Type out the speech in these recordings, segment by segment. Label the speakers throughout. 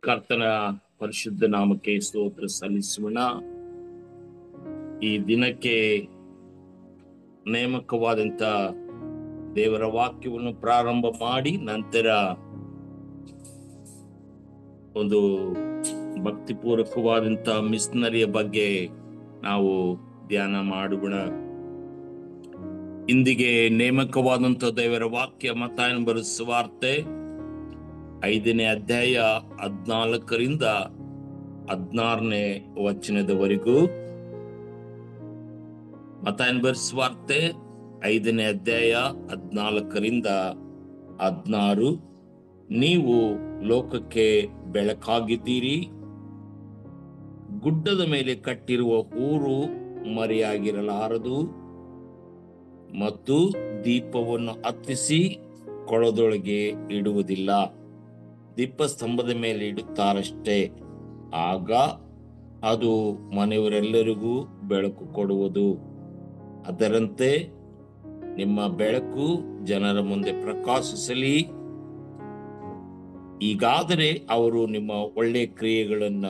Speaker 1: ಕರ್ತನ ಪರಿಶುದ್ಧ ನಾಮಕ್ಕೆ ಸ್ತೋತ್ರ ಸಲ್ಲಿಸೋಣ. ಈ ದಿನಕ್ಕೆ ನೇಮಕವಾದಂತ ದೇವರ ವಾಕ್ಯವನ್ನು ಪ್ರಾರಂಭ ಮಾಡಿ ನಂತರ ಒಂದು ಭಕ್ತಿಪೂರ್ವಕವಾದಂತ ಮಿಷನರಿಯ ಬಗ್ಗೆ ನಾವು ಧ್ಯಾನ ಮಾಡೋಣ. ಇಂದಿಗೆ ನೇಮಕವಾದಂತ ದೇವರ ವಾಕ್ಯ ಮತ್ತಾಯನ ಬರೆದ ಸುವಾರ್ತೆ 5ನೇ ಅಧ್ಯಾಯ 14ರಿಂದ 16ನೇ ವಚನದವರೆಗೂ. ಮತ್ತಾಯನ ಬರೆದ ಸುವಾರ್ತೆ 5ನೇ ಅಧ್ಯಾಯ 14ರಿಂದ 16. ನೀವು ಲೋಕಕ್ಕೆ ಬೆಳಕಾಗಿದ್ದೀರಿ. ಗುಡ್ಡದ ಮೇಲೆ ಕಟ್ಟಿರುವ ಊರು ಮರೆಯಾಗಿರಲಾರದು, ಮತ್ತು ದೀಪವನ್ನು ಹತ್ತಿಸಿ ಕೊಳದೊಳಗೆ ಇಡುವುದಿಲ್ಲ, ದೀಪಸ್ತಂಭದ ಮೇಲೆ ಇಡುತ್ತಾರಷ್ಟೇ. ಆಗ ಅದು ಮನೆಯವರೆಲ್ಲರಿಗೂ ಬೆಳಕು ಕೊಡುವುದು. ಅದರಂತೆ ನಿಮ್ಮ ಬೆಳಕು ಜನರ ಮುಂದೆ ಪ್ರಕಾಶಿಸಲಿ. ಈಗಾದರೆ ಅವರು ನಿಮ್ಮ ಒಳ್ಳೆಯ ಕ್ರಿಯೆಗಳನ್ನ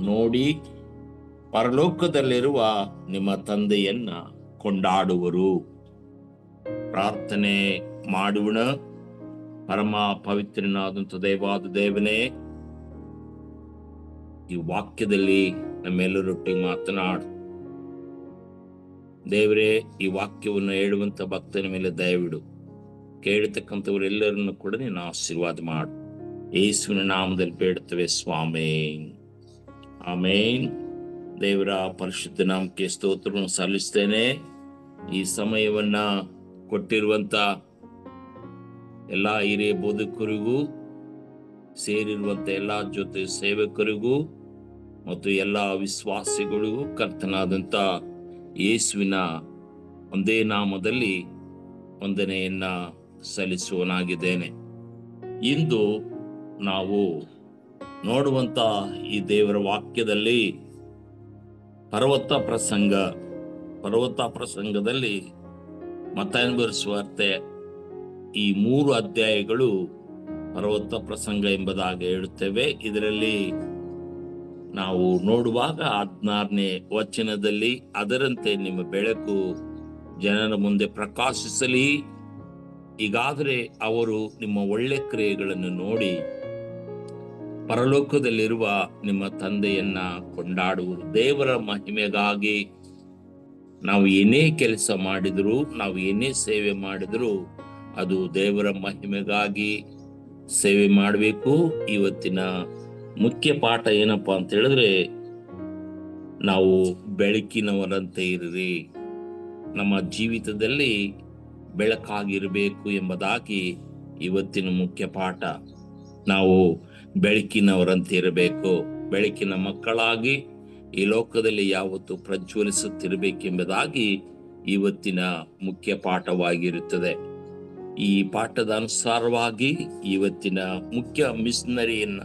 Speaker 1: ನೋಡಿ ಪರಲೋಕದಲ್ಲಿರುವ ನಿಮ್ಮ ತಂದೆಯನ್ನ ಕೊಂಡಾಡುವರು. ಪ್ರಾರ್ಥನೆ ಮಾಡೋಣ. ಪರಮ ಪವಿತ್ರನಾದಂಥ ದೇವಾದ ದೇವನೇ, ಈ ವಾಕ್ಯದಲ್ಲಿ ನಮ್ಮೆಲ್ಲರೊಟ್ಟಿಗೆ ಮಾತನಾಡು ದೇವರೇ. ಈ ವಾಕ್ಯವನ್ನು ಹೇಳುವಂತ ಭಕ್ತನ ಮೇಲೆ ದಯವಿಡು. ಕೇಳತಕ್ಕಂಥವರೆಲ್ಲರನ್ನು ಕೂಡ ನೀನು ಆಶೀರ್ವಾದ ಮಾಡು. ಯೇಸುವಿನ ನಾಮದಲ್ಲಿ ಬೇಡುತ್ತವೆ ಸ್ವಾಮಿ, ಆಮೇನ್. ದೇವರ ಪರಿಶುದ್ಧ ನಾಮಕ್ಕೆ ಸ್ತೋತ್ರವನ್ನು ಸಲ್ಲಿಸ್ತೇನೆ. ಈ ಸಮಯವನ್ನ ಕೊಟ್ಟಿರುವಂತ ಎಲ್ಲಾ ಹಿರಿಯ ಬೋಧಕರಿಗೂ, ಸೇರಿರುವಂತ ಎಲ್ಲಾ ಜೊತೆ ಸೇವಕರಿಗೂ ಮತ್ತು ಎಲ್ಲಾ ವಿಶ್ವಾಸಿಗಳಿಗೂ ಕರ್ತನಾದಂತ ಯೇಸುವಿನ ಒಂದೇ ನಾಮದಲ್ಲಿ ವಂದನೆಯನ್ನ ಸಲ್ಲಿಸುವನಾಗಿದ್ದೇನೆ. ಇಂದು ನಾವು ನೋಡುವಂತ ಈ ದೇವರ ವಾಕ್ಯದಲ್ಲಿ ಪರ್ವತ ಪ್ರಸಂಗದಲ್ಲಿ ಮತ್ತಾಯನ ಬರೆದ ಸುವಾರ್ತೆ ಈ 3 ಅಧ್ಯಾಯಗಳು ಪರ್ವತ ಪ್ರಸಂಗ ಎಂಬುದಾಗಿ ಹೇಳುತ್ತೇವೆ. ಇದರಲ್ಲಿ ನಾವು ನೋಡುವಾಗ 16ನೇ ವಚನದಲ್ಲಿ, ಅದರಂತೆ ನಿಮ್ಮ ಬೆಳಕು ಜನರ ಮುಂದೆ ಪ್ರಕಾಶಿಸಲಿ. ಈಗಾದರೆ ಅವರು ನಿಮ್ಮ ಒಳ್ಳೆ ಕ್ರಿಯೆಗಳನ್ನು ನೋಡಿ ಪರಲೋಕದಲ್ಲಿರುವ ನಿಮ್ಮ ತಂದೆಯನ್ನ ಕೊಂಡಾಡುವರು. ದೇವರ ಮಹಿಮೆಗಾಗಿ ನಾವು ಏನೇ ಕೆಲಸ ಮಾಡಿದ್ರು, ನಾವು ಏನೇ ಸೇವೆ ಮಾಡಿದ್ರು, ಅದು ದೇವರ ಮಹಿಮೆಗಾಗಿ ಸೇವೆ ಮಾಡಬೇಕು. ಇವತ್ತಿನ ಮುಖ್ಯ ಪಾಠ ಏನಪ್ಪಾ ಅಂತ ಹೇಳಿದ್ರೆ, ನಾವು ಬೆಳಕಿನವರಂತೆ ಇರ್ರಿ, ನಮ್ಮ ಜೀವಿತದಲ್ಲಿ ಬೆಳಕಾಗಿರಬೇಕು ಎಂಬುದಾಗಿ ಇವತ್ತಿನ ಮುಖ್ಯ ಪಾಠ. ನಾವು ಬೆಳಕಿನವರಂತೆ ಇರಬೇಕು. ಬೆಳಕಿನ ಮಕ್ಕಳಾಗಿ ಈ ಲೋಕದಲ್ಲಿ ಯಾವತ್ತು ಪ್ರಜ್ವಲಿಸುತ್ತಿರಬೇಕೆಂಬುದಾಗಿ ಇವತ್ತಿನ ಮುಖ್ಯ ಪಾಠವಾಗಿರುತ್ತದೆ. ಈ ಪಾಠದ ಅನುಸಾರವಾಗಿ ಇವತ್ತಿನ ಮುಖ್ಯ ಮಿಷನರಿಯನ್ನ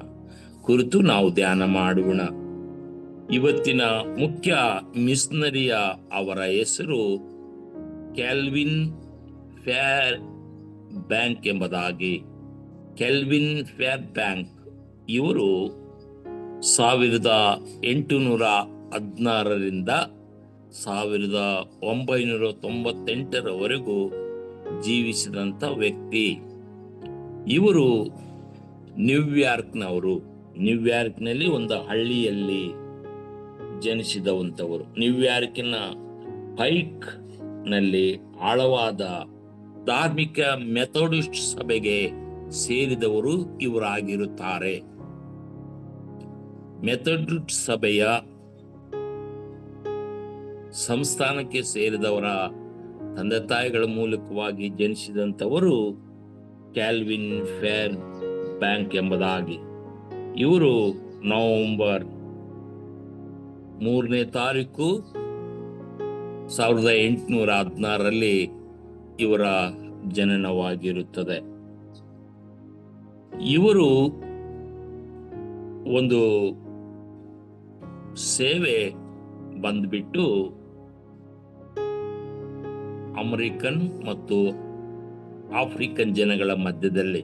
Speaker 1: ಕುರಿತು ನಾವು ಧ್ಯಾನ ಮಾಡೋಣ. ಇವತ್ತಿನ ಮುಖ್ಯ ಮಿಷನರಿಯ ಅವರ ಹೆಸರು ಕ್ಯಾಲ್ವಿನ್ ಫೇರ್ ಬ್ಯಾಂಕ್ ಎಂಬುದಾಗಿ. ಕ್ಯಾಲ್ವಿನ್ ಫೇರ್ ಬ್ಯಾಂಕ್ ಇವರು 1816ರಿಂದ 1998ರವರೆಗೂ ಜೀವಿಸಿದಂಥ ವ್ಯಕ್ತಿ. ಇವರು ನ್ಯೂಯಾರ್ಕ್ನಲ್ಲಿ ಒಂದು ಹಳ್ಳಿಯಲ್ಲಿ ಜನಿಸಿದವಂಥವರು. ನ್ಯೂಯಾರ್ಕಿನ ಪೈಕ್ ನಲ್ಲಿ ಆಳವಾದ ಧಾರ್ಮಿಕ ಮೆಥೋಡಿಸ್ಟ್ ಸಭೆಗೆ ಸೇರಿದವರು ಇವರಾಗಿರುತ್ತಾರೆ. ಮೆಥೋಡಿಸ್ಟ್ ಸಭೆಯ ಸಂಸ್ಥಾನಕ್ಕೆ ಸೇರಿದವರ ತಂದೆ ತಾಯಿಗಳ ಮೂಲಕವಾಗಿ ಜನಿಸಿದಂಥವರು ಕ್ಯಾಲ್ವಿನ್ ಫೇರ್ ಬ್ಯಾಂಕ್ ಎಂಬುದಾಗಿ. ಇವರು ನವೆಂಬರ್ 3ನೇ ತಾರೀಕು 1816ರಲ್ಲಿ ಇವರ ಜನನವಾಗಿರುತ್ತದೆ. ಇವರು ಒಂದು ಸೇವೆ ಬಂದ್ಬಿಟ್ಟು ಅಮೆರಿಕನ್ ಮತ್ತು ಆಫ್ರಿಕನ್ ಜನಗಳ ಮಧ್ಯದಲ್ಲಿ,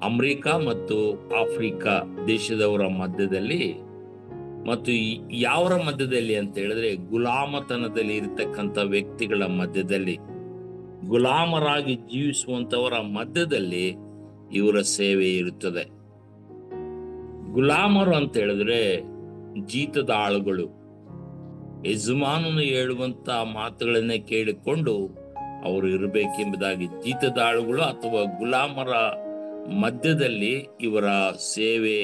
Speaker 1: ಅಮೆರಿಕ ಮತ್ತು ಆಫ್ರಿಕಾ ದೇಶದವರ ಮಧ್ಯದಲ್ಲಿ, ಮತ್ತು ಯಾವರ ಮಧ್ಯದಲ್ಲಿ ಅಂತ ಹೇಳಿದ್ರೆ ಗುಲಾಮತನದಲ್ಲಿ ಇರತಕ್ಕಂಥ ವ್ಯಕ್ತಿಗಳ ಮಧ್ಯದಲ್ಲಿ, ಗುಲಾಮರಾಗಿ ಜೀವಿಸುವಂತವರ ಮಧ್ಯದಲ್ಲಿ ಇವರ ಸೇವೆ ಇರುತ್ತದೆ. ಗುಲಾಮರು ಅಂತ ಹೇಳಿದ್ರೆ ಜೀತದ ಆಳುಗಳು, ಯಜಮಾನನು ಹೇಳುವಂತ ಮಾತುಗಳನ್ನೇ ಕೇಳಿಕೊಂಡು ಅವರು ಇರಬೇಕೆಂಬುದಾಗಿ ಜೀತದ ಆಳುಗಳು ಅಥವಾ ಗುಲಾಮರ ಮಧ್ಯದಲ್ಲಿ ಇವರ ಸೇವೆ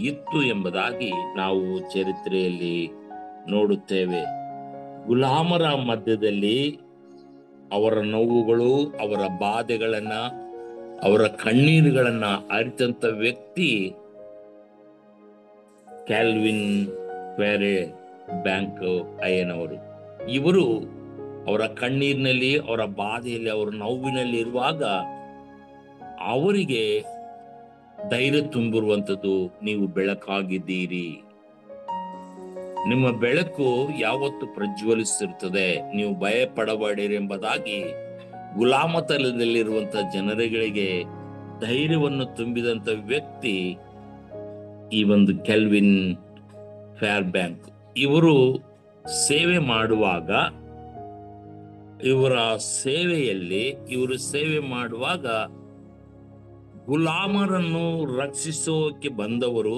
Speaker 1: ಇತ್ತು ಎಂಬುದಾಗಿ ನಾವು ಚರಿತ್ರೆಯಲ್ಲಿ ನೋಡುತ್ತೇವೆ. ಗುಲಾಮರ ಮಧ್ಯದಲ್ಲಿ ಅವರ ನೋವುಗಳು, ಅವರ ಬಾಧೆಗಳನ್ನ, ಅವರ ಕಣ್ಣೀರುಗಳನ್ನ ಅರಿತಂತ ವ್ಯಕ್ತಿ ಕ್ಯಾಲ್ವಿನ್ ಫ್ಯಾರೆ ಬ್ಯಾಂಕ್ ಅಯ್ಯನವರು. ಇವರು ಅವರ ಕಣ್ಣೀರಿನಲ್ಲಿ, ಅವರ ಬಾಧೆಯಲ್ಲಿ, ಅವರ ನೋವಿನಲ್ಲಿ ಇರುವಾಗ ಅವರಿಗೆ ಧೈರ್ಯ ತುಂಬಿರುವಂಥದ್ದು, ನೀವು ಬೆಳಕಾಗಿದ್ದೀರಿ, ನಿಮ್ಮ ಬೆಳಕು ಯಾವತ್ತು ಪ್ರಜ್ವಲಿಸಿರುತ್ತದೆ, ನೀವು ಭಯ ಪಡಬೇಡಿರಿ ಎಂಬುದಾಗಿ ಗುಲಾಮತನದಲ್ಲಿರುವಂತಹ ಜನರುಗಳಿಗೆ ಧೈರ್ಯವನ್ನು ತುಂಬಿದಂತ ವ್ಯಕ್ತಿ ಈ ಒಂದು ಕೆಲ್ವಿನ್ ಫ್ಯಾರ್ ಬ್ಯಾಂಕ್. ಇವರು ಸೇವೆ ಮಾಡುವಾಗ, ಇವರ ಸೇವೆಯಲ್ಲಿ ಇವರು ಸೇವೆ ಮಾಡುವಾಗ ಗುಲಾಮರನ್ನು ರಕ್ಷಿಸೋಕೆ ಬಂದವರು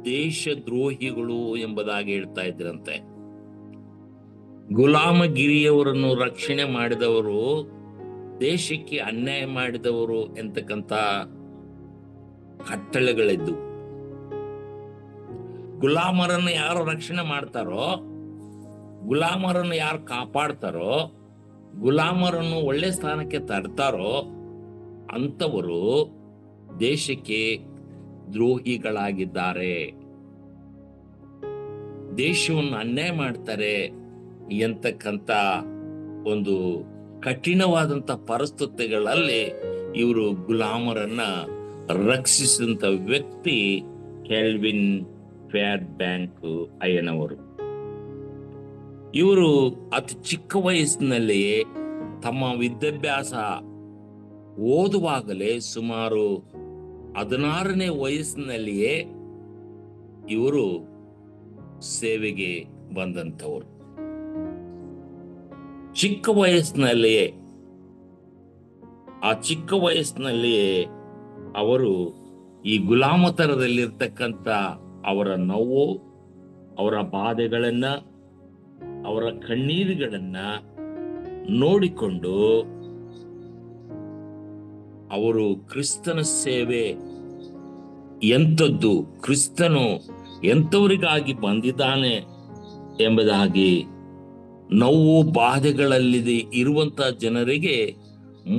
Speaker 1: ದೇಶದ್ರೋಹಿಗಳು ಎಂಬುದಾಗಿ ಹೇಳ್ತಾ ಇದ್ರಂತೆ. ಗುಲಾಮಗಿರಿಯವರನ್ನು ರಕ್ಷಣೆ ಮಾಡಿದವರು ದೇಶಕ್ಕೆ ಅನ್ಯಾಯ ಮಾಡಿದವರು ಎಂತಕ್ಕಂತ ಕಟ್ಟಳೆಗಳಿದ್ದು, ಗುಲಾಮರನ್ನು ಯಾರು ರಕ್ಷಣೆ ಮಾಡ್ತಾರೋ, ಗುಲಾಮರನ್ನು ಯಾರು ಕಾಪಾಡ್ತಾರೋ, ಗುಲಾಮರನ್ನು ಒಳ್ಳೆ ಸ್ಥಾನಕ್ಕೆ ತರ್ತಾರೋ ಅಂತವರು ದೇಶಕ್ಕೆ ದ್ರೋಹಿಗಳಾಗಿದ್ದಾರೆ, ದೇಶವನ್ನು ಅನ್ಯಾಯ ಮಾಡ್ತಾರೆ ಎಂತಕ್ಕಂತ ಒಂದು ಕಠಿಣವಾದಂತ ಪರಿಸ್ಥಿತಿಗಳಲ್ಲಿ ಇವರು ಗುಲಾಮರನ್ನ ರಕ್ಷಿಸಿದಂತ ವ್ಯಕ್ತಿ ಕೆಲ್ವಿನ್ ಫ್ಯಾರ್ ಬ್ಯಾಂಕ್ ಅಯ್ಯನವರು. ಇವರು ಅತಿ ಚಿಕ್ಕ ವಯಸ್ಸಿನಲ್ಲಿಯೇ ತಮ್ಮ ವಿದ್ಯಾಭ್ಯಾಸ ಓದುವಾಗಲೇ ಸುಮಾರು 16ನೇ ವಯಸ್ಸಿನಲ್ಲಿಯೇ ಇವರು ಸೇವೆಗೆ ಬಂದಂಥವರು. ಚಿಕ್ಕ ವಯಸ್ಸಿನಲ್ಲಿಯೇ, ಆ ಚಿಕ್ಕ ವಯಸ್ಸಿನಲ್ಲಿಯೇ ಅವರು ಈ ಗುಲಾಮತನದಲ್ಲಿರ್ತಕ್ಕಂಥ ಅವರ ನೋವು, ಅವರ ಬಾಧೆಗಳನ್ನ, ಅವರ ಕಣ್ಣೀರುಗಳನ್ನ ನೋಡಿಕೊಂಡು ಅವರು ಕ್ರಿಸ್ತನ ಸೇವೆ ಎಂಥದ್ದು, ಕ್ರಿಸ್ತನು ಎಂಥವರಿಗಾಗಿ ಬಂದಿದ್ದಾನೆ ಎಂಬುದಾಗಿ, ನೋವು ಬಾಧೆಗಳಲ್ಲಿ ಇರುವಂತಹ ಜನರಿಗೆ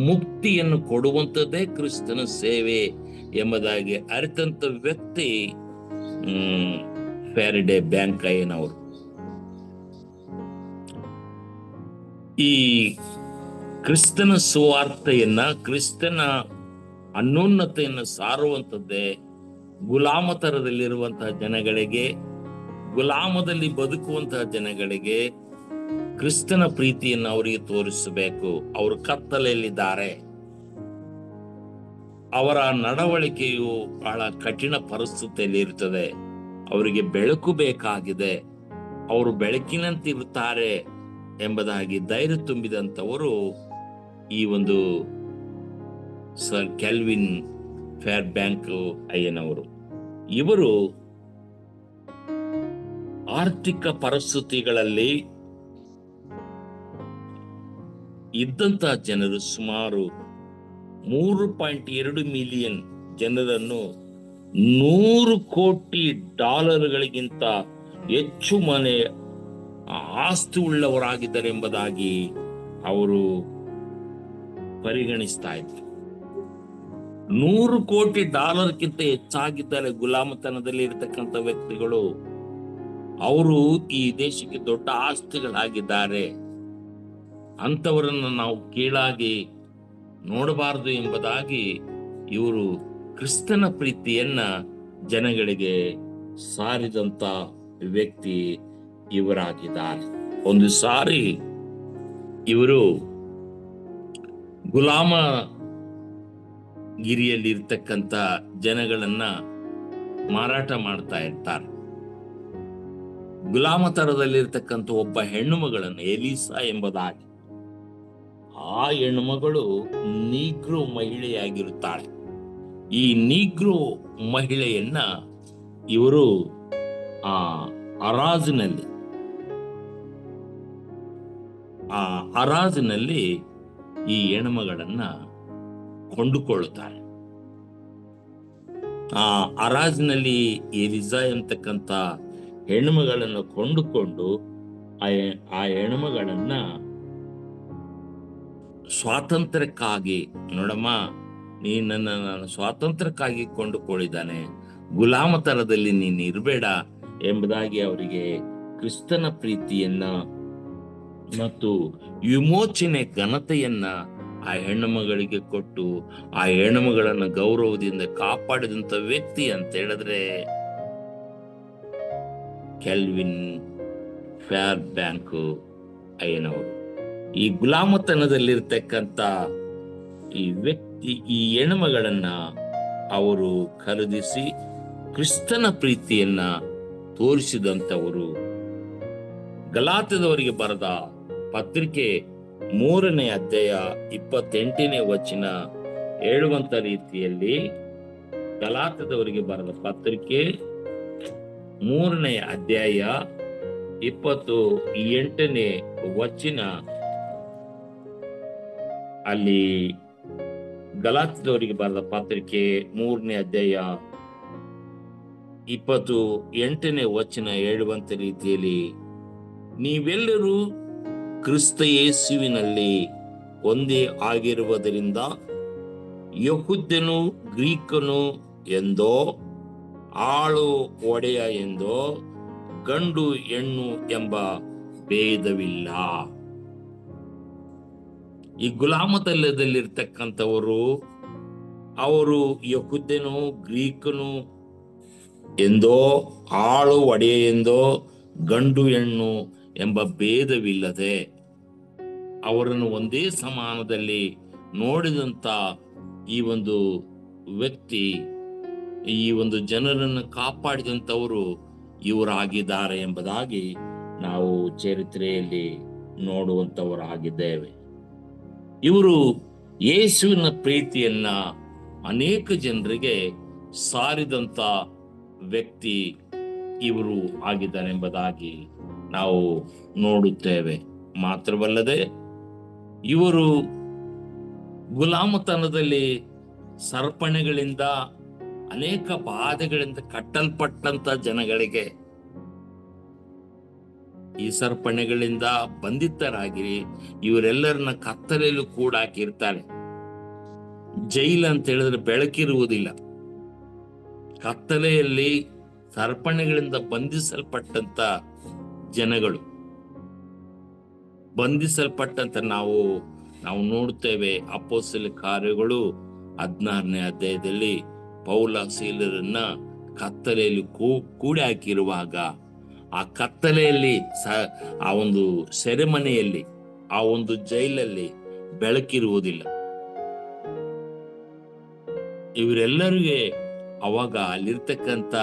Speaker 1: ಮುಕ್ತಿಯನ್ನು ಕೊಡುವಂಥದ್ದೇ ಕ್ರಿಸ್ತನ ಸೇವೆ ಎಂಬುದಾಗಿ ಅರಿತಂತ ವ್ಯಕ್ತಿ ಫ್ಯಾರಡೆ ಬ್ಯಾಂಕ್ ಅಯ್ಯನವರು. ಈ ಕ್ರಿಸ್ತನ ಸುವಾರ್ತೆಯನ್ನ, ಕ್ರಿಸ್ತನ ಅನ್ಯೋನ್ಯತೆಯನ್ನು ಸಾರುವಂಥದ್ದೇ ಗುಲಾಮತನದಲ್ಲಿರುವಂತಹ ಜನಗಳಿಗೆ, ಗುಲಾಮದಲ್ಲಿ ಬದುಕುವಂತಹ ಜನಗಳಿಗೆ ಕ್ರಿಸ್ತನ ಪ್ರೀತಿಯನ್ನು ಅವರಿಗೆ ತೋರಿಸಬೇಕು. ಅವರು ಕತ್ತಲೆಯಲ್ಲಿದ್ದಾರೆ, ಅವರ ನಡವಳಿಕೆಯು ಬಹಳ ಕಠಿಣ ಪರಿಸ್ಥಿತಿಯಲ್ಲಿ ಇರುತ್ತದೆ, ಅವರಿಗೆ ಬೆಳಕು ಬೇಕಾಗಿದೆ, ಅವರು ಬೆಳಕಿನಂತಿರುತ್ತಾರೆ ಎಂಬುದಾಗಿ ಧೈರ್ಯ ತುಂಬಿದಂಥವರು ಈ ಒಂದು ಸರ್ ಕೆಲ್ವಿನ್ ಫ್ಯಾರ್ ಬ್ಯಾಂಕ್ ಅಯ್ಯನವರು. ಇವರು ಆರ್ಥಿಕ ಪರಿಸ್ಥಿತಿಗಳಲ್ಲಿ ಇದ್ದಂತ ಜನರು ಸುಮಾರು 3.2 ಮಿಲಿಯನ್ ಜನರನ್ನು $100 ಕೋಟಿ ಹೆಚ್ಚು ಮನೆ ಆಸ್ತಿ ಉಳ್ಳವರಾಗಿದ್ದಾರೆ ಎಂಬುದಾಗಿ ಅವರು ಪರಿಗಣಿಸ್ತಾ ಇದ್ರು. $100 ಕೋಟಿ ಹೆಚ್ಚಾಗಿದ್ದಾರೆ ಗುಲಾಮತನದಲ್ಲಿ ಇರತಕ್ಕಂಥ ವ್ಯಕ್ತಿಗಳು. ಅವರು ಈ ದೇಶಕ್ಕೆ ದೊಡ್ಡ ಆಸ್ತಿಗಳಾಗಿದ್ದಾರೆ. ಅಂಥವರನ್ನು ನಾವು ಕೀಳಾಗಿ ನೋಡಬಾರದು ಎಂಬುದಾಗಿ ಇವರು ಕ್ರಿಸ್ತನ ಪ್ರೀತಿಯನ್ನ ಜನಗಳಿಗೆ ಸಾರಿದಂತ ವ್ಯಕ್ತಿ ಇವರಾಗಿದ್ದಾರೆ. ಒಂದು ಸಾರಿ ಇವರು ಗುಲಾಮ ಗಿರಿಯಲ್ಲಿ ಇರ್ತಕ್ಕಂಥ ಜನಗಳನ್ನ ಮಾರಾಟ ಮಾಡ್ತಾ ಇರ್ತಾರೆ. ಗುಲಾಮ ತರದಲ್ಲಿರ್ತಕ್ಕಂಥ ಒಬ್ಬ ಹೆಣ್ಣು ಮಗಳನ್ನು ಎಲಿಸಾ ಎಂಬುದಾಗಿ, ಆ ಹೆಣ್ಣು ಮಗಳು ನೀಗ್ರೋ ಮಹಿಳೆಯಾಗಿರುತ್ತಾಳೆ. ಈ ನೀಗ್ರೋ ಮಹಿಳೆಯನ್ನ ಇವರು ಆ ಅರಾಜಿನಲ್ಲಿ ಈ ಹೆಣ್ಮಗಳನ್ನ ಕೊಂಡುಕೊಳ್ಳುತ್ತಾರೆ. ಆ ಅರಾಜಿನಲ್ಲಿ ಎಲಿಸಾ ಎಂತಕ್ಕಂಥ ಹೆಣ್ಮಗಳನ್ನು ಕೊಂಡುಕೊಂಡು ಆ ಹೆಣ್ಮಗಳನ್ನ ಸ್ವಾತಂತ್ರ್ಯಕ್ಕಾಗಿ, ನೋಡಮ್ಮ ನಾನು ಸ್ವಾತಂತ್ರ್ಯಕ್ಕಾಗಿ ಕೊಂಡುಕೊಳ್ಳಿದ್ದಾನೆ, ಗುಲಾಮ ತರದಲ್ಲಿ ನೀನು ಇರಬೇಡ ಎಂಬುದಾಗಿ ಅವರಿಗೆ ಕ್ರಿಸ್ತನ ಪ್ರೀತಿಯನ್ನ ಮತ್ತು ವಿಮೋಚನೆ ಘನತೆಯನ್ನ ಆ ಹೆಣ್ಣು ಮಗಳಿಗೆ ಕೊಟ್ಟು ಆ ಹೆಣ್ಣು ಮಗಳನ್ನ ಗೌರವದಿಂದ ಕಾಪಾಡಿದಂತ ವ್ಯಕ್ತಿ ಅಂತ ಹೇಳಿದ್ರೆ ಕೆಲ್ವಿನ್ ಫ್ಯಾರ್ ಬ್ಯಾಂಕ್ ಅಯ್ಯನವರು. ಈ ಗುಲಾಮತನದಲ್ಲಿರ್ತಕ್ಕಂಥ ಈ ವ್ಯಕ್ತಿ, ಈ ಹೆಣ್ಣುಮಗಳನ್ನ ಅವರು ಖರೀದಿಸಿ ಕ್ರಿಸ್ತನ ಪ್ರೀತಿಯನ್ನ ತೋರಿಸಿದಂಥವರು. ಗಲಾತ್ಯದವರಿಗೆ ಬರೆದ ಪತ್ರಿಕೆ 3ನೇ ಅಧ್ಯಾಯ 28ನೇ ವಚನ ಹೇಳುವಂತ ರೀತಿಯಲ್ಲಿ, ಗಲಾತ್ಯದವರಿಗೆ ಬರೆದ ಪತ್ರಿಕೆ 3ನೇ ಅಧ್ಯಾಯ 28ನೇ ವಚನ, ಅಲ್ಲಿ ಗಲಾತ್ಯದವರಿಗೆ ಬರೆದ ಪತ್ರಿಕೆ 3ನೇ ಅಧ್ಯಾಯ 28ನೇ ವಚನ ಹೇಳುವಂತ ರೀತಿಯಲ್ಲಿ, ನೀವೆಲ್ಲರೂ ಕ್ರಿಸ್ತ ಯೇಸುವಿನಲ್ಲಿ ಒಂದೇ ಆಗಿರುವುದರಿಂದ ಯಹೂದ್ಯನು ಗ್ರೀಕನು ಎಂದೋ ಆಳು ಒಡೆಯ ಎಂದೋ ಗಂಡು ಹೆಣ್ಣು ಎಂಬ ಭೇದವಿಲ್ಲ. ಈ ಗುಲಾಮತನದಲ್ಲಿರ್ತಕ್ಕಂಥವರು ಅವರು ಯಹೂದ್ಯನು ಗ್ರೀಕನು ಎಂದೋ ಆಳು ಒಡೆಯ ಎಂದೋ ಗಂಡು ಹೆಣ್ಣು ಎಂಬ ಭೇದವಿಲ್ಲದೆ ಅವರನ್ನು ಒಂದೇ ಸಮಾನದಲ್ಲಿ ನೋಡಿದಂತ ಈ ಒಂದು ವ್ಯಕ್ತಿ, ಈ ಒಂದು ಜನರನ್ನು ಕಾಪಾಡಿದಂಥವರು ಇವರಾಗಿದ್ದಾರೆ ಎಂಬುದಾಗಿ ನಾವು ಚರಿತ್ರೆಯಲ್ಲಿ ನೋಡುವಂತವರಾಗಿದ್ದೇವೆ. ಇವರು ಯೇಸುವಿನ ಪ್ರೀತಿಯನ್ನ ಅನೇಕ ಜನರಿಗೆ ಸಾರಿದಂತ ವ್ಯಕ್ತಿ ಇವರು ಆಗಿದ್ದಾರೆ ಎಂಬುದಾಗಿ ನಾವು ನೋಡುತ್ತೇವೆ. ಮಾತ್ರವಲ್ಲದೆ ಇವರು ಗುಲಾಮತನದಲ್ಲಿ ಸರಪಣೆಗಳಿಂದ ಅನೇಕ ಬಾಧೆಗಳಿಂದ ಕಟ್ಟಲ್ಪಟ್ಟಂತ ಜನಗಳಿಗೆ ಈ ಸರಪಣೆಗಳಿಂದ ಬಂಧಿತರಾಗಿರಿ ಇವರೆಲ್ಲರನ್ನ ಕತ್ತಲೆಯಲ್ಲೂ ಕೂಡ ಹಾಕಿರ್ತಾರೆ. ಜೈಲು ಅಂತ ಹೇಳಿದ್ರೆ ಬೆಳಕಿರುವುದಿಲ್ಲ. ಕತ್ತಲೆಯಲ್ಲಿ ಸರಪಣೆಗಳಿಂದ ಬಂಧಿಸಲ್ಪಟ್ಟಂತ ಜನಗಳು, ಬಂಧಿಸಲ್ಪಟ್ಟಂತ ನಾವು ನೋಡ್ತೇವೆ. ಅಪೊಸ್ತಲ ಕಾರ್ಯಗಳು 16ನೇ ಅಧ್ಯಾಯದಲ್ಲಿ ಪೌಲ ಸೀಲರನ್ನ ಕತ್ತಲೆಯಲ್ಲಿ ಕೂಡಿ ಹಾಕಿರುವಾಗ ಆ ಕತ್ತಲೆಯಲ್ಲಿ ಆ ಒಂದು ಸೆರೆಮನೆಯಲ್ಲಿ, ಆ ಒಂದು ಜೈಲಲ್ಲಿ ಬೆಳಕಿರುವುದಿಲ್ಲ. ಇವರೆಲ್ಲರಿಗೆ ಅವಾಗ ಅಲ್ಲಿರ್ತಕ್ಕಂಥ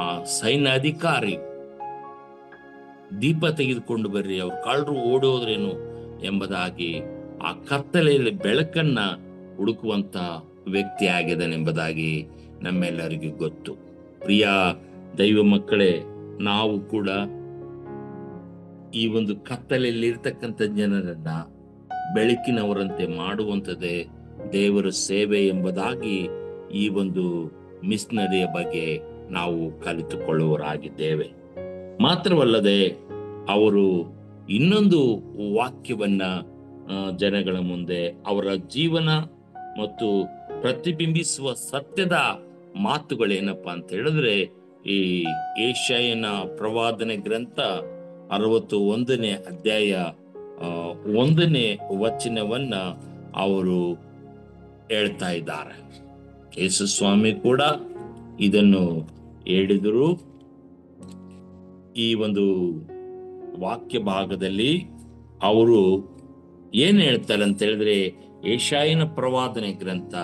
Speaker 1: ಆ ಸೈನ್ಯಾಧಿಕಾರಿ ದೀಪ ತೆಗೆದುಕೊಂಡು ಬರ್ರಿ, ಅವ್ರು ಕಳ್ಳರು ಓಡೋದ್ರೇನು ಎಂಬುದಾಗಿ ಆ ಕತ್ತಲೆಯಲ್ಲಿ ಬೆಳಕನ್ನ ಹುಡುಕುವಂತ ವ್ಯಕ್ತಿ ಆಗಿದ್ದಾನೆಂಬುದಾಗಿ ನಮ್ಮೆಲ್ಲರಿಗೂ ಗೊತ್ತು. ಪ್ರಿಯ ದೈವ ಮಕ್ಕಳೇ, ನಾವು ಕೂಡ ಈ ಒಂದು ಕತ್ತಲೆಯಲ್ಲಿ ಇರ್ತಕ್ಕಂಥ ಜನರನ್ನ ಬೆಳಕಿನವರಂತೆ ಮಾಡುವಂಥದ್ದೇ ದೇವರ ಸೇವೆ ಎಂಬುದಾಗಿ ಈ ಒಂದು ಮಿಷನರಿಯ ಬಗ್ಗೆ ನಾವು ಕಲಿತುಕೊಳ್ಳುವರಾಗಿದ್ದೇವೆ. ಮಾತ್ರವಲ್ಲದೆ ಅವರು ಇನ್ನೊಂದು ವಾಕ್ಯವನ್ನ ಜನಗಳ ಮುಂದೆ ಅವರ ಜೀವನ ಮತ್ತು ಪ್ರತಿಬಿಂಬಿಸುವ ಸತ್ಯದ ಮಾತುಗಳೇನಪ್ಪಾ ಅಂತ ಹೇಳಿದ್ರೆ, ಈ ಯೆಶಾಯನ ಪ್ರವಾದನೆ ಗ್ರಂಥ 61ನೇ ಅಧ್ಯಾಯ 1ನೇ ವಚನವನ್ನ ಅವರು ಹೇಳ್ತಾ ಇದ್ದಾರೆ. ಯೇಸು ಸ್ವಾಮಿ ಕೂಡ ಇದನ್ನು ಹೇಳಿದರು. ಈ ಒಂದು ವಾಕ್ಯ ಭಾಗದಲ್ಲಿ ಅವರು ಏನ್ ಹೇಳ್ತಾರೆ ಅಂತ ಹೇಳಿದ್ರೆ, ಯೆಶಾಯನ ಪ್ರವಾದನೆ ಗ್ರಂಥ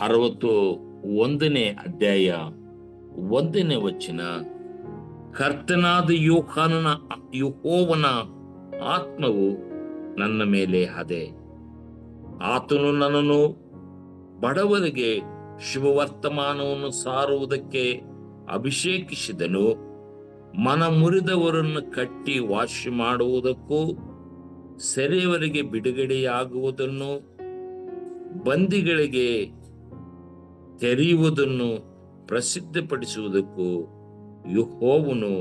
Speaker 1: 61ನೇ ಅಧ್ಯಾಯ 1ನೇ ವಚನ, ಕರ್ತನಾದ ಯೆಹೋವನ ಆತ್ಮವು ನನ್ನ ಮೇಲೆ ಹದೆ, ಆತನು ನನ್ನನ್ನು ಬಡವರಿಗೆ ಶುಭವರ್ತಮಾನವನ್ನು ಸಾರುವುದಕ್ಕೆ ಅಭಿಷೇಕಿಸಿದನು, ಮನ ಮುರಿದವರನ್ನು ಕಟ್ಟಿ ವಾಸಿ ಮಾಡುವುದಕ್ಕೂ, ಸೆರೆಯವರಿಗೆ ಬಿಡುಗಡೆಯಾಗುವುದನ್ನು, ಬಂದಿಗಳಿಗೆ ತೆರೆಯುವುದನ್ನು ಪ್ರಸಿದ್ಧಪಡಿಸುವುದಕ್ಕೂ ಯೆಹೋವನು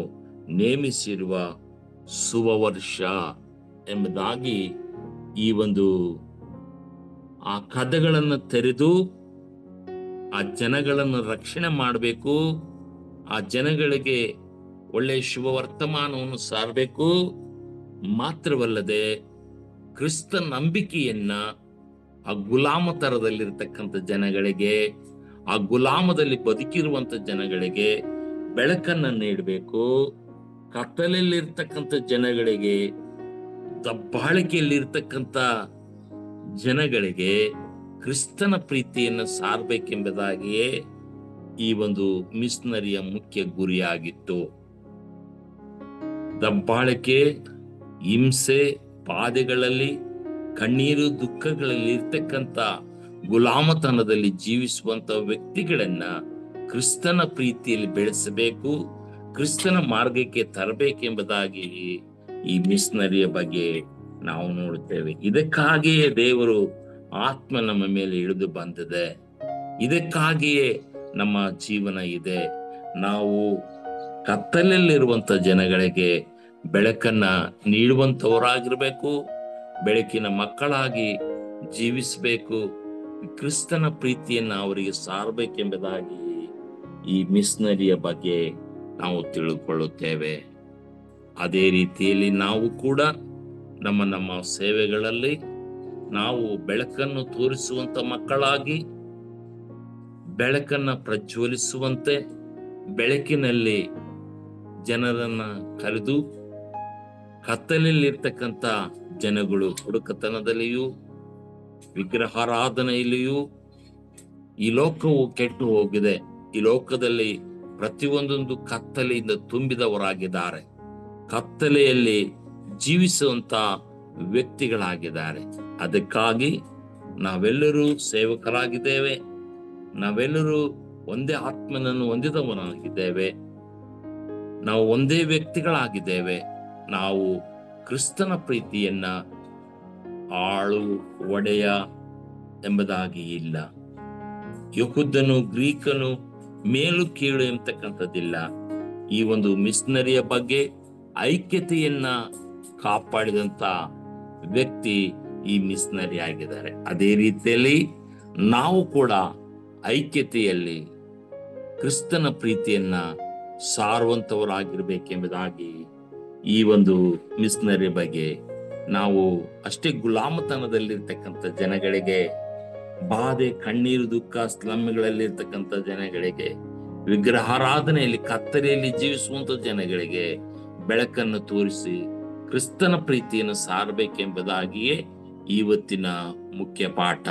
Speaker 1: ನೇಮಿಸಿರುವ ಶುಭವರ್ಷ ಎಂಬುದಾಗಿ ಈ ಒಂದು ಆ ಕದಗಳನ್ನು ತೆರೆದು ಆ ಜನಗಳನ್ನು ರಕ್ಷಣೆ ಮಾಡಬೇಕು, ಆ ಜನಗಳಿಗೆ ಒಳ್ಳೆಯ ಶುಭ ವರ್ತಮಾನವನ್ನು ಸಾರಬೇಕು. ಮಾತ್ರವಲ್ಲದೆ ಕ್ರಿಸ್ತ ನಂಬಿಕೆಯನ್ನ ಆ ಗುಲಾಮತರದಲ್ಲಿರ್ತಕ್ಕಂಥ ಜನಗಳಿಗೆ, ಆ ಗುಲಾಮದಲ್ಲಿ ಬದುಕಿರುವಂತ ಜನಗಳಿಗೆ ಬೆಳಕನ್ನ ನೀಡಬೇಕು. ಕತ್ತಲಲ್ಲಿರ್ತಕ್ಕಂಥ ಜನಗಳಿಗೆ, ದಬ್ಬಾಳಿಕೆಯಲ್ಲಿರ್ತಕ್ಕಂಥ ಜನಗಳಿಗೆ ಕ್ರಿಸ್ತನ ಪ್ರೀತಿಯನ್ನು ಸಾರಬೇಕೆಂಬುದಾಗಿಯೇ ಈ ಒಂದು ಮಿಷನರಿಯ ಮುಖ್ಯ ಗುರಿಯಾಗಿತ್ತು. ದಬ್ಬಾಳಿಕೆ, ಹಿಂಸೆ, ಬಾಧೆಗಳಲ್ಲಿ, ಕಣ್ಣೀರು ದುಃಖಗಳಲ್ಲಿ ಇರ್ತಕ್ಕಂಥ ಗುಲಾಮತನದಲ್ಲಿ ಜೀವಿಸುವಂತ ವ್ಯಕ್ತಿಗಳನ್ನ ಕ್ರಿಸ್ತನ ಪ್ರೀತಿಯಲ್ಲಿ ಬೆಳೆಸಬೇಕು, ಕ್ರಿಸ್ತನ ಮಾರ್ಗಕ್ಕೆ ತರಬೇಕೆಂಬುದಾಗಿ ಈ ಮಿಷನರಿಯ ಬಗ್ಗೆ ನಾವು ನೋಡುತ್ತೇವೆ. ಇದಕ್ಕಾಗಿಯೇ ದೇವರು ಆತ್ಮ ನಮ್ಮ ಮೇಲೆ ಇಳಿದು ಬಂದಿದೆ, ಇದಕ್ಕಾಗಿಯೇ ನಮ್ಮ ಜೀವನ ಇದೆ. ನಾವು ಕತ್ತಲಲ್ಲಿರುವಂತ ಜನಗಳಿಗೆ ಬೆಳಕನ್ನ ನೀಡುವಂತವರಾಗಿರ್ಬೇಕು, ಬೆಳಕಿನ ಮಕ್ಕಳಾಗಿ ಜೀವಿಸಬೇಕು, ಕ್ರಿಸ್ತನ ಪ್ರೀತಿಯನ್ನ ಅವರಿಗೆ ಸಾರಬೇಕೆಂಬುದಾಗಿ ಈ ಮಿಷನರಿಯ ಬಗ್ಗೆ ನಾವು ತಿಳಿದುಕೊಳ್ಳುತ್ತೇವೆ. ಅದೇ ರೀತಿಯಲ್ಲಿ ನಾವು ಕೂಡ ನಮ್ಮ ಸೇವೆಗಳಲ್ಲಿ ನಾವು ಬೆಳಕನ್ನು ತೋರಿಸುವಂತ ಮಕ್ಕಳಾಗಿ, ಬೆಳಕನ್ನ ಪ್ರಜ್ವಲಿಸುವಂತೆ, ಬೆಳಕಿನಲ್ಲಿ ಜನರನ್ನ ಕರೆದು, ಕತ್ತಲಲ್ಲಿರ್ತಕ್ಕಂಥ ಜನಗಳು ಹುಡುಕತನದಲ್ಲಿಯೂ ವಿಗ್ರಹಾರಾಧನೆಯಲ್ಲಿಯೂ, ಈ ಲೋಕವು ಕೆಟ್ಟು ಹೋಗಿದೆ, ಈ ಲೋಕದಲ್ಲಿ ಪ್ರತಿಯೊಂದೊಂದು ಕತ್ತಲೆಯಿಂದ ತುಂಬಿದವರಾಗಿದ್ದಾರೆ, ಕತ್ತಲೆಯಲ್ಲಿ ಜೀವಿಸುವಂತ ವ್ಯಕ್ತಿಗಳಾಗಿದ್ದಾರೆ. ಅದಕ್ಕಾಗಿ ನಾವೆಲ್ಲರೂ ಸೇವಕರಾಗಿದ್ದೇವೆ, ನಾವೆಲ್ಲರೂ ಒಂದೇ ಆತ್ಮನನ್ನು ಹೊಂದಿದವರಾಗಿದ್ದೇವೆ, ನಾವು ಒಂದೇ ವ್ಯಕ್ತಿಗಳಾಗಿದ್ದೇವೆ. ನಾವು ಕ್ರಿಸ್ತನ ಪ್ರೀತಿಯನ್ನ ಆಳು ಒಡೆಯ ಎಂಬುದಾಗಿ ಇಲ್ಲ. ಯಹೂದನು ಗ್ರೀಕನು ಮೇಲು ಕೀಳು ಎಂಬತಕ್ಕಂಥದ್ದಿಲ್ಲ. ಈ ಒಂದು ಮಿಷನರಿಯ ಬಗ್ಗೆ ಐಕ್ಯತೆಯನ್ನ ಕಾಪಾಡಿದಂತ ವ್ಯಕ್ತಿ ಈ ಮಿಷನರಿ ಆಗಿದ್ದಾರೆ. ಅದೇ ರೀತಿಯಲ್ಲಿ ನಾವು ಕೂಡ ಐಕ್ಯತೆಯಲ್ಲಿ ಕ್ರಿಸ್ತನ ಪ್ರೀತಿಯನ್ನ ಸಾರುವಂತವರಾಗಿರ್ಬೇಕೆಂಬುದಾಗಿ ಈ ಒಂದು ಮಿಷನರಿ ಬಗ್ಗೆ ನಾವು ಅಷ್ಟೇ ಗುಲಾಮತನದಲ್ಲಿರ್ತಕ್ಕಂಥ ಜನಗಳಿಗೆ, ಬಾಧೆ, ಕಣ್ಣೀರು, ದುಃಖ, ಸ್ಲಮ್ಗಳಲ್ಲಿರ್ತಕ್ಕಂಥ ಜನಗಳಿಗೆ, ವಿಗ್ರಹಾರಾಧನೆಯಲ್ಲಿ ಕತ್ತಲೆಯಲ್ಲಿ ಜೀವಿಸುವಂತ ಜನಗಳಿಗೆ ಬೆಳಕನ್ನು ತೋರಿಸಿ ಕ್ರಿಸ್ತನ ಪ್ರೀತಿಯನ್ನು ಸಾರಬೇಕೆಂಬುದಾಗಿಯೇ ಇವತ್ತಿನ ಮುಖ್ಯ ಪಾಠ.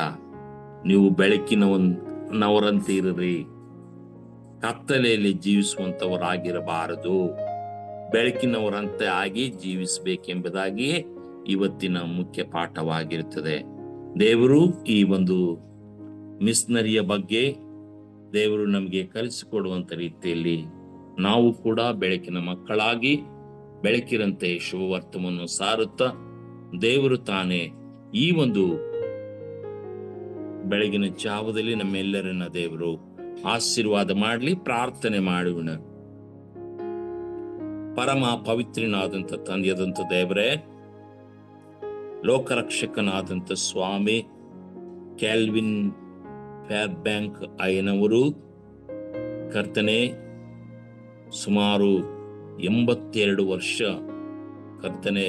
Speaker 1: ನೀವು ಬೆಳಕಿನವರಂತೆ ಇರ್ರಿ, ಕತ್ತಲೆಯಲ್ಲಿ ಜೀವಿಸುವಂತವರಾಗಿರಬಾರದು, ಬೆಳಕಿನವರಂತೆ ಆಗಿ ಜೀವಿಸಬೇಕೆಂಬುದಾಗಿಯೇ ಇವತ್ತಿನ ಮುಖ್ಯ ಪಾಠವಾಗಿರುತ್ತದೆ. ದೇವರು ಈ ಒಂದು ಮಿಷನರಿಯ ಬಗ್ಗೆ ದೇವರು ನಮಗೆ ಕಲಿಸಿಕೊಡುವಂತ ರೀತಿಯಲ್ಲಿ ನಾವು ಕೂಡ ಬೆಳಕಿನ ಮಕ್ಕಳಾಗಿ ಬೆಳಕಿರಂತೆ ಶುಭವರ್ತವನ್ನು ಸಾರುತ್ತಾ, ದೇವರು ತಾನೇ ಈ ಒಂದು ಬೆಳಗಿನ ಜಾವದಲ್ಲಿ ನಮ್ಮೆಲ್ಲರನ್ನ ದೇವರು ಆಶೀರ್ವಾದ ಮಾಡಲಿ. ಪ್ರಾರ್ಥನೆ ಮಾಡೋಣ. ಪರಮ ಪವಿತ್ರನಾದಂಥ ತಂದೆಯಾದಂಥ ದೇವರೇ, ಲೋಕರಕ್ಷಕನಾದಂಥ ಸ್ವಾಮಿ ಕ್ಯಾಲ್ವಿನ್ ಫ್ಯಾರ್ಬ್ಯಾಂಕ್ ಅಯ್ಯನವರು ಕರ್ತನೆ ಸುಮಾರು 82 ವರ್ಷ ಕರ್ತನೆ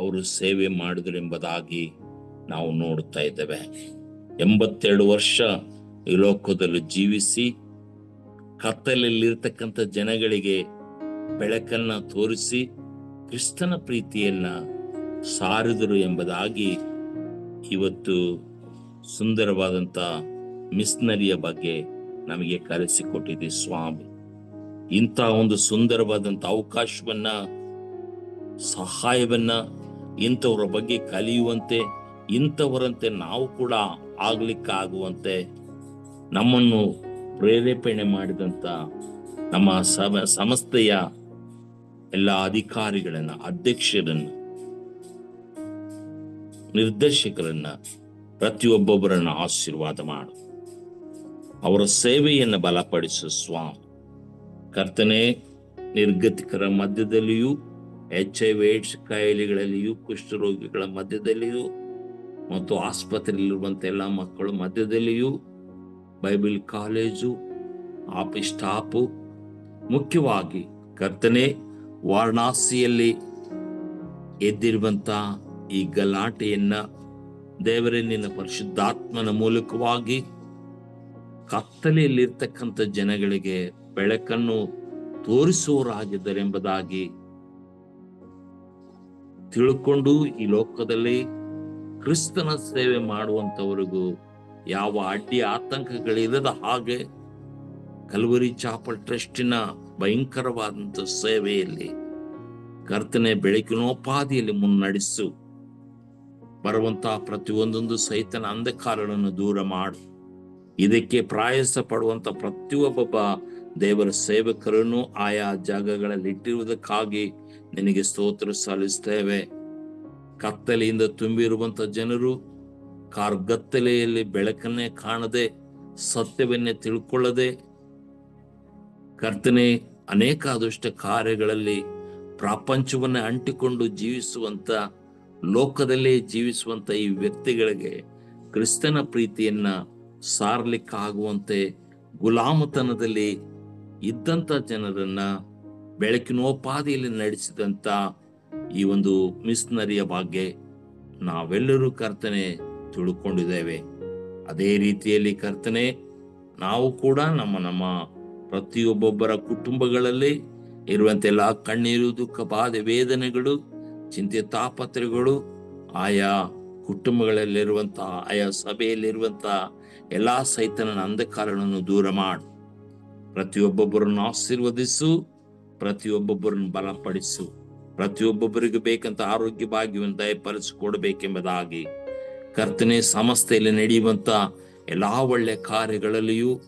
Speaker 1: ಅವರು ಸೇವೆ ಮಾಡಿದ್ರು ಎಂಬುದಾಗಿ ನಾವು ನೋಡ್ತಾ ಇದ್ದೇವೆ. 82 ವರ್ಷ ಈ ಲೋಕದಲ್ಲಿ ಜೀವಿಸಿ ಕತ್ತಲಲ್ಲಿರ್ತಕ್ಕಂಥ ಜನಗಳಿಗೆ ಬೆಳಕನ್ನ ತೋರಿಸಿ ಕ್ರಿಸ್ತನ ಪ್ರೀತಿಯನ್ನ ಸಾರಿದರು ಎಂಬುದಾಗಿ ಇವತ್ತು ಸುಂದರವಾದಂಥ ಮಿಷನರಿಯ ಬಗ್ಗೆ ನಮಗೆ ಕಲಿಸಿಕೊಟ್ಟಿದೆ ಸ್ವಾಮಿ. ಇಂಥ ಒಂದು ಸುಂದರವಾದಂಥ ಅವಕಾಶವನ್ನ, ಸಹಾಯವನ್ನ ಇಂಥವರ ಬಗ್ಗೆ ಕಲಿಯುವಂತೆ, ಇಂಥವರಂತೆ ನಾವು ಕೂಡ ಆಗ್ಲಿಕ್ಕಾಗುವಂತೆ ನಮ್ಮನ್ನು ಪ್ರೇರೇಪಣೆ ಮಾಡಿದಂಥ ನಮ್ಮ ಸಂಸ್ಥೆಯ ಎಲ್ಲ ಅಧಿಕಾರಿಗಳನ್ನ, ಅಧ್ಯಕ್ಷರನ್ನ, ನಿರ್ದೇಶಕರನ್ನ, ಪ್ರತಿಯೊಬ್ಬೊಬ್ಬರನ್ನ ಆಶೀರ್ವಾದ ಮಾಡು. ಅವರ ಸೇವೆಯನ್ನು ಬಲಪಡಿಸು ಸ್ವಾಮಿ. ಕರ್ತನೆ, ನಿರ್ಗತಿಕರ ಮಧ್ಯದಲ್ಲಿಯೂ, HIV AIDS ಕಾಯಿಲೆಗಳಲ್ಲಿಯೂ, ಕುಷ್ಠರೋಗಿಗಳ ಮಧ್ಯದಲ್ಲಿಯೂ ಮತ್ತು ಆಸ್ಪತ್ರೆಯಲ್ಲಿರುವಂಥ ಎಲ್ಲ ಮಕ್ಕಳ ಮಧ್ಯದಲ್ಲಿಯೂ, ಬೈಬಲ್ ಕಾಲೇಜು, ಆಫೀಸ್ ಸ್ಟಾಫು, ಮುಖ್ಯವಾಗಿ ಕರ್ತನೆ ವಾರಣಾಸಿಯಲ್ಲಿ ಎದ್ದಿರುವಂಥ ಈ ಗಲಾಟೆಯನ್ನ ದೇವರೇ ನಿನ್ನ ಪರಿಶುದ್ಧಾತ್ಮನ ಮೂಲಕವಾಗಿ ಕತ್ತಲೆಯಲ್ಲಿರ್ತಕ್ಕಂಥ ಜನಗಳಿಗೆ ಬೆಳಕನ್ನು ತೋರಿಸುವವರಾಗಿದ್ದರೆಂಬುದಾಗಿ ತಿಳ್ಕೊಂಡು ಈ ಲೋಕದಲ್ಲಿ ಕ್ರಿಸ್ತನ ಸೇವೆ ಮಾಡುವಂತವರಿಗೂ ಯಾವ ಅಡ್ಡಿ ಆತಂಕಗಳಿಲ್ಲದ ಹಾಗೆ ಕಲ್ವರಿ ಚಾಪಲ್ ಟ್ರಸ್ಟಿನ ಭಯಂಕರವಾದಂಥ ಸೇವೆಯಲ್ಲಿ ಕರ್ತನೆ ಬೆಳಕಿನೋಪಾದಿಯಲ್ಲಿ ಮುನ್ನಡೆಸು. ಬರುವಂತಹ ಪ್ರತಿಯೊಂದೊಂದು ಸೈತನ ಅಂಧಕಾರಗಳನ್ನು ದೂರ ಮಾಡು. ಇದಕ್ಕೆ ಪ್ರಯಾಸ ಪಡುವಂತ ಪ್ರತಿಯೊಬ್ಬ ದೇವರ ಸೇವಕರನ್ನು ಆಯಾ ಜಾಗಗಳಲ್ಲಿ ಇಟ್ಟಿರುವುದಕ್ಕಾಗಿ ನಿನಗೆ ಸ್ತೋತ್ರ ಸಲ್ಲಿಸ್ತೇವೆ. ಕತ್ತಲೆಯಿಂದ ತುಂಬಿರುವಂತ ಜನರು ಕಾರ್ಗತ್ತಲೆಯಲ್ಲಿ ಬೆಳಕನ್ನೇ ಕಾಣದೆ, ಸತ್ಯವನ್ನೇ ತಿಳ್ಕೊಳ್ಳದೆ, ಕರ್ತನೆ ಅನೇಕ ದುಷ್ಟ ಕಾರ್ಯಗಳಲ್ಲಿ ಪ್ರಪಂಚವನ್ನ ಅಂಟಿಕೊಂಡು ಜೀವಿಸುವಂತ, ಲೋಕದಲ್ಲೇ ಜೀವಿಸುವಂತ ಈ ವ್ಯಕ್ತಿಗಳಿಗೆ ಕ್ರಿಸ್ತನ ಪ್ರೀತಿಯನ್ನ ಸಾರ್ಲಿಕ್ಕಾಗುವಂತೆ ಗುಲಾಮತನದಲ್ಲಿ ಇದ್ದಂತ ಜನರನ್ನ ಬೆಳಕಿನೋಪಾದಿಯಲ್ಲಿ ನಡೆಸಿದಂತ ಈ ಒಂದು ಮಿಷನರಿಯ ಬಗ್ಗೆ ನಾವೆಲ್ಲರೂ ಕರ್ತನೆ ತಿಳ್ಕೊಂಡಿದ್ದೇವೆ. ಅದೇ ರೀತಿಯಲ್ಲಿ ಕರ್ತನೆ ನಾವು ಕೂಡ ನಮ್ಮ ಪ್ರತಿಯೊಬ್ಬೊಬ್ಬರ ಕುಟುಂಬಗಳಲ್ಲಿ ಇರುವಂತ ಎಲ್ಲ ಕಣ್ಣೀರು, ದುಃಖ, ಬಾಧೆ, ವೇದನೆಗಳು, ಚಿಂತೆ, ತಾಪತ್ರಗಳು, ಆಯಾ ಕುಟುಂಬಗಳಲ್ಲಿರುವಂತ, ಆಯಾ ಸಭೆಯಲ್ಲಿರುವಂತ ಎಲ್ಲಾ ಸೈತನ ಅಂಧಕಾರಗಳನ್ನು ದೂರ ಮಾಡು. ಪ್ರತಿಯೊಬ್ಬೊಬ್ಬರನ್ನು ಆಶೀರ್ವದಿಸು, ಪ್ರತಿಯೊಬ್ಬೊಬ್ಬರನ್ನು ಬಲಪಡಿಸು, ಪ್ರತಿಯೊಬ್ಬೊಬ್ಬರಿಗೆ ಬೇಕಂತ ಆರೋಗ್ಯ ಭಾಗ್ಯವನ್ನು ದಯಪಾಲಿಸಿಕೊಡಬೇಕೆಂಬುದಾಗಿ ಕರ್ತನೆ ಸಂಸ್ಥೆಯಲ್ಲಿ ನಡೆಯುವಂತ ಎಲ್ಲಾ ಒಳ್ಳೆ ಕಾರ್ಯಗಳಲ್ಲಿಯೂ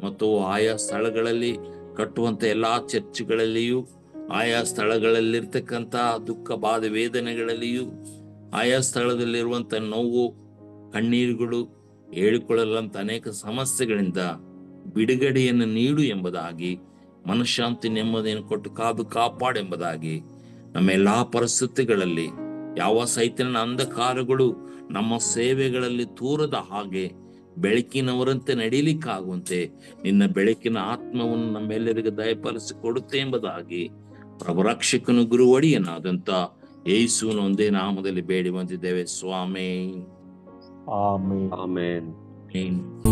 Speaker 1: ಮತ್ತು ಆಯಾ ಸ್ಥಳಗಳಲ್ಲಿ ಕಟ್ಟುವಂತ ಎಲ್ಲಾ ಚರ್ಚ್ಗಳಲ್ಲಿಯೂ, ಆಯಾ ಸ್ಥಳಗಳಲ್ಲಿರ್ತಕ್ಕಂಥ ದುಃಖ, ಬಾಧೆ, ವೇದನೆಗಳಲ್ಲಿಯೂ, ಆಯಾ ಸ್ಥಳದಲ್ಲಿರುವಂತ ನೋವು, ಕಣ್ಣೀರುಗಳು, ಹೇಳಿಕೊಳ್ಳಲಂತ ಅನೇಕ ಸಮಸ್ಯೆಗಳಿಂದ ಬಿಡುಗಡೆಯನ್ನು ನೀಡು ಎಂಬುದಾಗಿ, ಮನಃಶಾಂತಿ, ನೆಮ್ಮದಿಯನ್ನು ಕೊಟ್ಟು ಕಾದು ಕಾಪಾಡೆಂಬುದಾಗಿ, ನಮ್ಮ ಎಲ್ಲಾ ಪರಿಸ್ಥಿತಿಗಳಲ್ಲಿ ಯಾವ ಸೈತನ ಅಂಧಕಾರಗಳು ನಮ್ಮ ಸೇವೆಗಳಲ್ಲಿ ತೂರದ ಹಾಗೆ ಬೆಳಕಿನವರಂತೆ ನಡೀಲಿಕ್ಕಾಗುವಂತೆ ನಿನ್ನ ಬೆಳಕಿನ ಆತ್ಮವನ್ನು ನಮ್ಮೆಲ್ಲರಿಗೆ ದಯಪಾಲಿಸಿ ಕೊಡುತ್ತೆ ಎಂಬುದಾಗಿ ಪ್ರಭುರಕ್ಷಕನು ಗುರುವಡಿಯನಾದಂತ ಯೇಸುವಿನ ಒಂದೇ ನಾಮದಲ್ಲಿ ಬೇಡಿ ಬಂದಿದ್ದೇವೆ ಸ್ವಾಮಿ. ಆಮೆನ್. ಆಮೆನ್.